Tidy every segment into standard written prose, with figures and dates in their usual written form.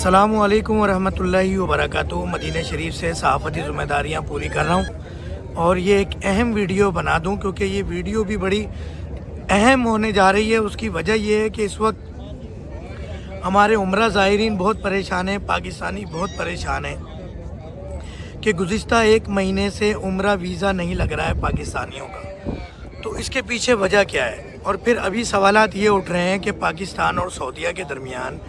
अस्सलामु अलैकुम वरहमतुल्लाहि वबरकातुहू। मदीना शरीफ से सहाफ़ती ज़िम्मेदारियाँ पूरी कर रहा हूँ और ये एक अहम वीडियो बना दूँ क्योंकि ये वीडियो भी बड़ी अहम होने जा रही है। उसकी वजह ये है कि इस वक्त हमारे उम्रा ज़ायरीन बहुत परेशान हैं, पाकिस्तानी बहुत परेशान हैं कि गुज़िश्ता एक महीने से उम्रा वीज़ा नहीं लग रहा है पाकिस्तानियों का। तो इसके पीछे वजह क्या है? और फिर अभी सवालात ये उठ रहे हैं कि पाकिस्तान और सऊदीया के दरमियान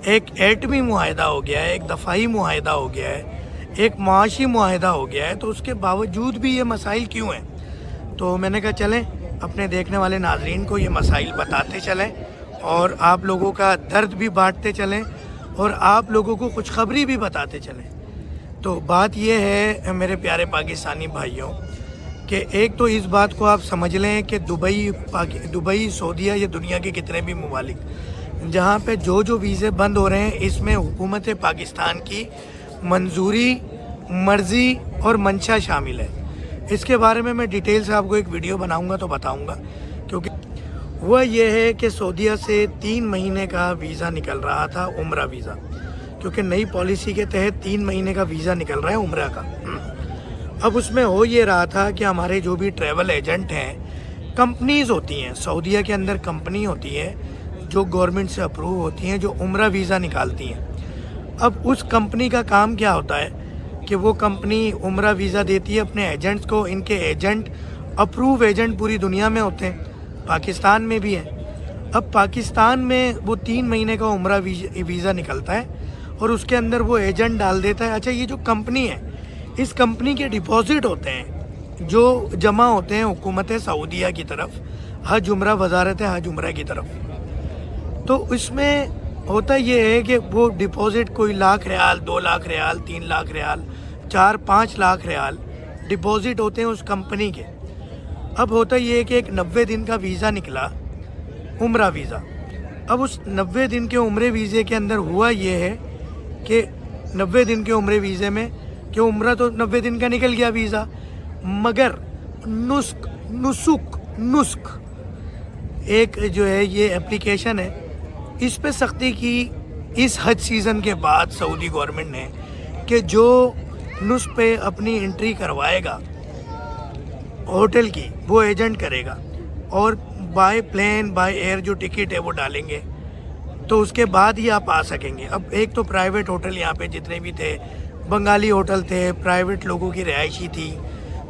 एक एटमी मुआहिदा हो गया है, एक दफ़ाई मुआहिदा हो गया है, एक माशी मुआहिदा हो गया है, तो उसके बावजूद भी ये मसाइल क्यों हैं? तो मैंने कहा चलें अपने देखने वाले नाज़रीन को ये मसाइल बताते चलें और आप लोगों का दर्द भी बांटते चलें और आप लोगों को खुशखबरी भी बताते चलें। तो बात ये है मेरे प्यारे पाकिस्तानी भाइयों कि एक तो इस बात को आप समझ लें कि दुबई सऊदीया या दुनिया के कितने भी ममालिक जहाँ पे जो वीज़े बंद हो रहे हैं इसमें हुकूमत पाकिस्तान की मंजूरी, मर्ज़ी और मंशा शामिल है। इसके बारे में मैं डिटेल से आपको एक वीडियो बनाऊंगा तो बताऊंगा, क्योंकि वह यह है कि सऊदीया से 3 महीने का वीज़ा निकल रहा था, उम्रा वीज़ा, क्योंकि नई पॉलिसी के तहत 3 महीने का वीज़ा निकल रहा है उम्रा का। अब उसमें हो ये रहा था कि हमारे जो भी ट्रैवल एजेंट हैं, कंपनीज़ होती हैं सऊदीया के अंदर, कंपनी होती है जो गवर्नमेंट से अप्रूव होती हैं, जो उम्रा वीज़ा निकालती हैं। अब उस कंपनी का काम क्या होता है कि वो कंपनी उम्रा वीज़ा देती है अपने एजेंट्स को। इनके एजेंट अप्रूव एजेंट पूरी दुनिया में होते हैं, पाकिस्तान में भी हैं। अब पाकिस्तान में वो 3 महीने का उम्रा वीज़ा निकलता है और उसके अंदर वो एजेंट डाल देता है। अच्छा, ये जो कंपनी है, इस कंपनी के डिपॉज़िट होते हैं जो जमा होते हैं हुकूमत सऊदीया की तरफ, हज उम्रा वजारत हज उम्रा की तरफ। तो इसमें होता ये है कि वो डिपॉज़िट कोई लाख रियाल, 2 लाख रियाल, 3 लाख रियाल, 4-5 लाख रियाल डिपॉज़िट होते हैं उस कंपनी के। अब होता ये है कि एक 90 दिन का वीज़ा निकला, उम्रा वीज़ा। अब उस 90 दिन के उम्रे वीज़े के अंदर हुआ ये है कि 90 दिन के उम्रे वीज़े में कि उम्रा तो 90 दिन का निकल गया वीज़ा, मगर नुस्ख एक जो है ये एप्लीकेशन है, इस पे सख्ती की इस हज सीज़न के बाद सऊदी गवर्नमेंट ने कि जो नुस्ख पे अपनी एंट्री करवाएगा होटल की वो एजेंट करेगा और बाय प्लेन बाय एयर जो टिकट है वो डालेंगे, तो उसके बाद ही आप आ सकेंगे। अब एक तो प्राइवेट होटल यहाँ पे जितने भी थे, बंगाली होटल थे, प्राइवेट लोगों की रिहायशी थी,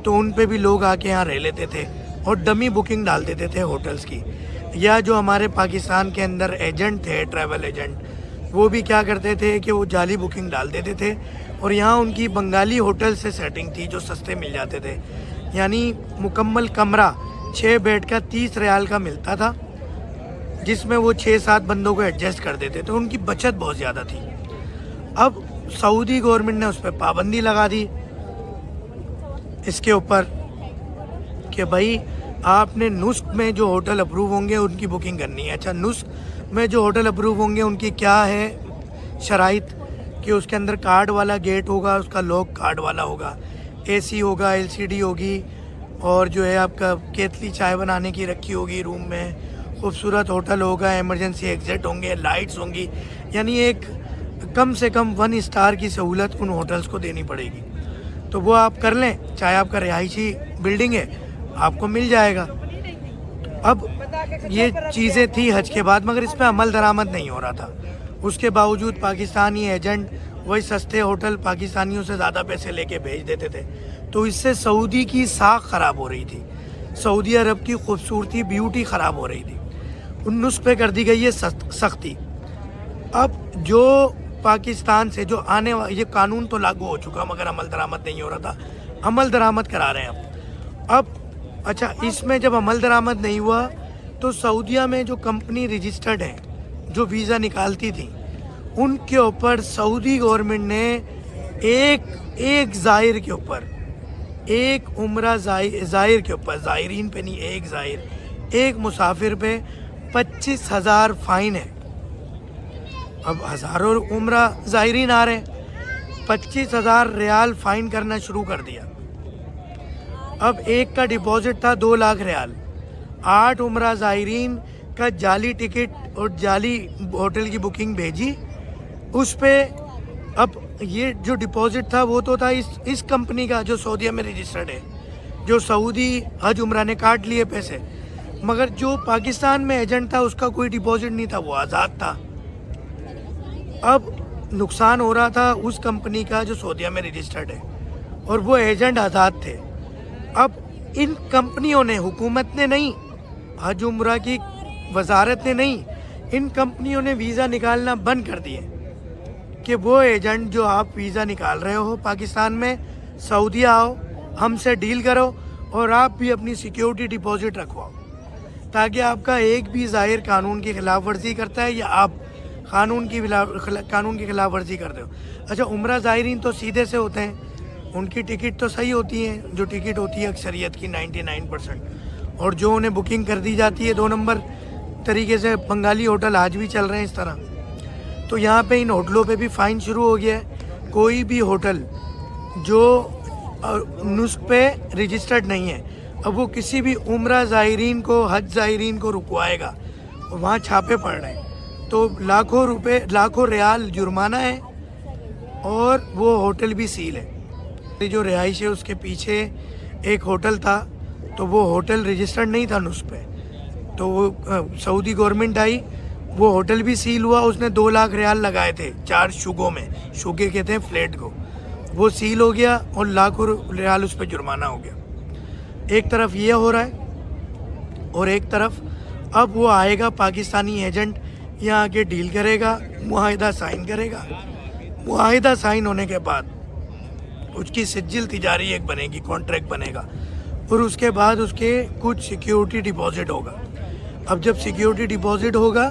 तो उन पे भी लोग आके यहाँ रह लेते थे और डमी बुकिंग डाल देते थे होटल्स की। या जो हमारे पाकिस्तान के अंदर एजेंट थे, ट्रैवल एजेंट, वो भी क्या करते थे कि वो जाली बुकिंग डाल देते थे और यहाँ उनकी बंगाली होटल से सेटिंग थी जो सस्ते मिल जाते थे। यानी मुकम्मल कमरा 6 बेड का 30 रियाल का मिलता था, जिसमें वो 6-7 बंदों को एडजस्ट कर देते थे। उनकी बचत बहुत ज़्यादा थी। अब सऊदी गवर्नमेंट ने उस पर पाबंदी लगा दी इसके ऊपर कि भाई आपने नुस्ख में जो होटल अप्रूव होंगे उनकी बुकिंग करनी है। अच्छा, नुस्ख में जो होटल अप्रूव होंगे उनकी क्या है शराइत कि उसके अंदर कार्ड वाला गेट होगा, उसका लॉक कार्ड वाला होगा, एसी होगा, एलसीडी होगी और जो है आपका केतली चाय बनाने की रखी होगी रूम में, खूबसूरत होटल होगा, इमरजेंसी एग्जिट होंगे, लाइट्स होंगी। यानी एक कम से कम 1 स्टार की सहूलत उन होटल्स को देनी पड़ेगी। तो वो आप कर लें, चाहे आपका रिहायशी बिल्डिंग है आपको मिल जाएगा। अब ये चीज़ें थी हज के बाद, मगर इस पर अमल दरामद नहीं हो रहा था। उसके बावजूद पाकिस्तानी एजेंट वही सस्ते होटल पाकिस्तानियों से ज़्यादा पैसे लेके भेज देते थे, तो इससे सऊदी की साख ख़राब हो रही थी, सऊदी अरब की खूबसूरती, ब्यूटी ख़राब हो रही थी। उन नुस्ख पे कर दी गई है सख्ती। अब जो पाकिस्तान से जो आने वाला, ये कानून तो लागू हो चुका मगर अमल दरामद नहीं हो रहा था, अमल दरामद करा रहे हैं अब। अच्छा, इसमें जब अमल दरामद नहीं हुआ तो सऊदीया में जो कंपनी रजिस्टर्ड है जो वीज़ा निकालती थी, उनके ऊपर सऊदी गवर्नमेंट ने एक ज़ायर के ऊपर, एक उम्रा ज़ायर के ऊपर, ज़ायरीन पे नहीं, एक ज़ायर, एक मुसाफिर पे 25,000 फ़ाइन है। अब हज़ारों उम्रा ज़ायरीन आ रहे हैं, 25,000 रियाल फ़ाइन करना शुरू कर दिया। अब एक का डिपॉजिट था 2 लाख रियाल, 8 उम्रा ज़ायरीन का जाली टिकट और जाली होटल की बुकिंग भेजी, उस पे اب یہ جو ڈپازٹ تھا وہ تو تھا اس کمپنی کا جو سعودیہ میں رجسٹرڈ ہے، جو سعودی حج عمرہ نے کاٹ لیے پیسے، مگر جو پاکستان میں ایجنٹ تھا اس کا کوئی ڈپازٹ نہیں تھا، وہ آزاد تھا۔ اب نقصان ہو رہا تھا اس کمپنی کا جو سعودیہ میں رجسٹرڈ ہے، اور وہ ایجنٹ آزاد تھے۔ اب ان کمپنیوں نے، حکومت نے نہیں، حج عمرہ کی وزارت نے نہیں، ان کمپنیوں نے ویزا نکالنا بند کر دیے کہ وہ ایجنٹ جو آپ ویزا نکال رہے ہو پاکستان میں، سعودیہ آؤ، ہم سے ڈیل کرو، اور آپ بھی اپنی سیکیورٹی ڈپازٹ رکھواؤ، تاکہ آپ کا ایک بھی ظاہر قانون کی خلاف ورزی کرتا ہے یا آپ قانون کی خلاف ورزی کرتے ہو۔ اچھا، عمرہ زائرین تو سیدھے سے ہوتے ہیں، ان کی ٹکٹ تو صحیح ہوتی ہے، جو ٹکٹ ہوتی ہے اکثریت کی 99%، اور جو انہیں بکنگ کر دی جاتی ہے 2 نمبر طریقے سے، بنگالی ہوٹل آج بھی چل رہے ہیں اس طرح۔ تو یہاں پہ ان ہوٹلوں پہ بھی فائن شروع ہو گیا ہے۔ کوئی بھی ہوٹل جو نسخ پہ رجسٹرڈ نہیں ہے، اب وہ کسی بھی عمرہ زائرین کو، حج زائرین کو رکوائے گا، وہاں چھاپے پڑ رہے ہیں، تو لاکھوں ریال جرمانہ ہے، اور وہ ہوٹل بھی سیل ہے۔ جو رہائش ہے اس کے پیچھے ایک ہوٹل تھا، تو وہ ہوٹل رجسٹرڈ نہیں تھا نسخ پہ، تو وہ سعودی گورنمنٹ آئی، وہ ہوٹل بھی سیل ہوا، اس نے 2 لاکھ ریال لگائے تھے 4 شگوں میں، شگے کہتے ہیں فلیٹ کو، وہ سیل ہو گیا اور لاکھوں ریال اس پہ جرمانہ ہو گیا۔ ایک طرف یہ ہو رہا ہے، اور ایک طرف اب وہ آئے گا پاکستانی ایجنٹ، یہاں آ کے ڈیل کرے گا، معاہدہ سائن کرے گا، معاہدہ سائن ہونے کے بعد اس کی سجل تجاری ایک بنے گی، کانٹریکٹ بنے گا، اور اس کے بعد اس کے کچھ سیکیورٹی ڈپازٹ ہوگا۔ اب جب سیکیورٹی ڈپازٹ ہوگا،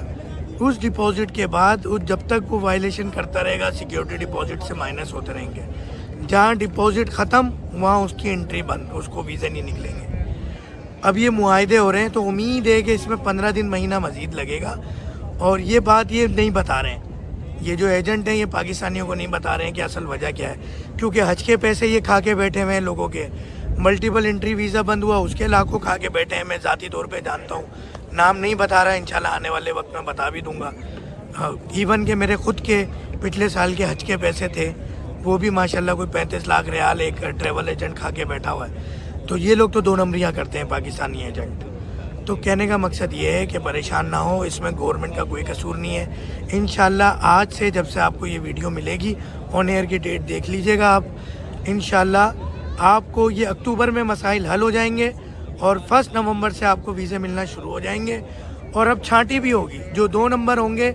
اس ڈپازٹ کے بعد جب تک وہ وائلیشن کرتا رہے گا، سیکیورٹی ڈپازٹ سے مائنس ہوتے رہیں گے، جہاں ڈپازٹ ختم وہاں اس کی انٹری بند، اس کو ویزے نہیں نکلیں گے۔ اب یہ معاہدے ہو رہے ہیں، تو امید ہے کہ اس میں 15 دن مہینہ مزید لگے گا، اور یہ بات یہ نہیں بتا رہے ہیں، یہ جو ایجنٹ ہیں یہ پاکستانیوں کو نہیں بتا رہے ہیں کہ اصل وجہ کیا ہے، کیونکہ حج کے پیسے یہ کھا کے بیٹھے ہوئے ہیں لوگوں کے، ملٹیپل انٹری ویزا بند ہوا اس کے لاکھوں کھا کے بیٹھے ہیں، میں ذاتی طور پہ جانتا ہوں، نام نہیں بتا رہا، انشاءاللہ آنے والے وقت میں بتا بھی دوں گا۔ ایون کہ میرے خود کے پچھلے سال کے حج کے پیسے تھے، وہ بھی ماشاءاللہ کوئی 35 لاکھ ریال ایک ٹریول ایجنٹ کھا کے بیٹھا ہوا ہے۔ تو یہ لوگ تو 2 نمبریاں کرتے ہیں پاکستانی ایجنٹ۔ تو کہنے کا مقصد یہ ہے کہ پریشان نہ ہو، اس میں گورنمنٹ کا کوئی قصور نہیں ہے۔ انشاءاللہ آج سے جب سے آپ کو یہ ویڈیو ملے گی، آن ایئر کی ڈیٹ دیکھ لیجئے گا آپ، انشاءاللہ آپ کو یہ اکتوبر میں مسائل حل ہو جائیں گے، اور 1 نومبر سے آپ کو ویزے ملنا شروع ہو جائیں گے، اور اب چھانٹی بھی ہوگی، جو 2 نمبر ہوں گے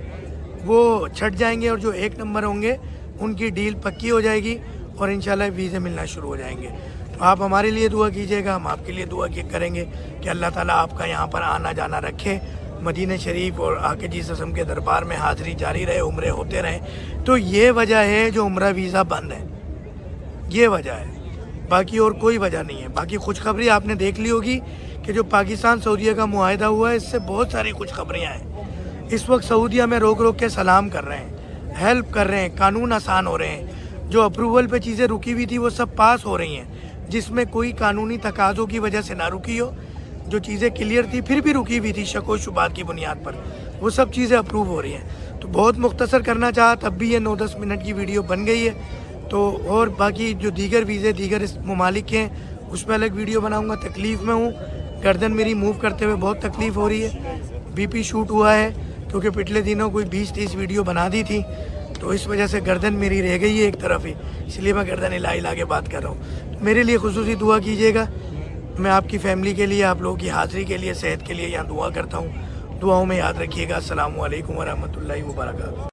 وہ چھٹ جائیں گے، اور جو 1 نمبر ہوں گے ان کی ڈیل پکی ہو جائے گی، اور انشاءاللہ ویزے ملنا شروع ہو جائیں گے۔ تو آپ ہمارے لیے دعا کیجئے گا، ہم آپ کے لیے دعا کریں گے کہ اللہ تعالیٰ آپ کا یہاں پر آنا جانا رکھے، مدینہ شریف اور آقا جی وسلم کے دربار میں حاضری جاری رہے، عمرے ہوتے رہیں۔ تو یہ وجہ ہے جو عمرہ ویزا بند ہے، یہ وجہ ہے، باقی اور کوئی وجہ نہیں ہے۔ باقی خوشخبری آپ نے دیکھ لی ہوگی کہ جو پاکستان سعودیہ کا معاہدہ ہوا ہے، اس سے بہت ساری خوشخبریاں ہیں۔ اس وقت سعودیہ میں روک روک کے سلام کر رہے ہیں، ہیلپ کر رہے ہیں، قانون آسان ہو رہے ہیں، جو اپروول پہ چیزیں رکی ہوئی تھی وہ سب پاس ہو رہی ہیں، جس میں کوئی قانونی تقاضوں کی وجہ سے نہ رکی ہو، جو چیزیں کلیئر تھی پھر بھی رکی ہوئی تھی شک و شبہات کی بنیاد پر، وہ سب چیزیں اپروو ہو رہی ہیں۔ تو بہت مختصر کرنا چاہا، تب بھی یہ 9-10 منٹ کی ویڈیو بن گئی ہے۔ تو اور باقی جو دیگر ویزے دیگر اس ممالک کے ہیں، اس پہ الگ ویڈیو بناؤں گا۔ تکلیف میں ہوں، گردن میری موو کرتے ہوئے بہت تکلیف ہو رہی ہے، بی پی شوٹ ہوا ہے، کیونکہ پچھلے دنوں کوئی 20-30 ویڈیو بنا دی تھی، تو اس وجہ سے گردن میری رہ گئی ہے ایک طرف ہی، اس لیے میں گردن ہلا کے بات کر رہا ہوں۔ میرے لیے خصوصی دعا کیجیے گا، میں آپ کی فیملی کے لیے، آپ لوگوں کی حاضری کے لیے، صحت کے لیے یہاں دعا کرتا ہوں۔ دعاؤں میں یاد رکھیے گا۔ السلام علیکم ورحمۃ اللہ وبرکاتہ۔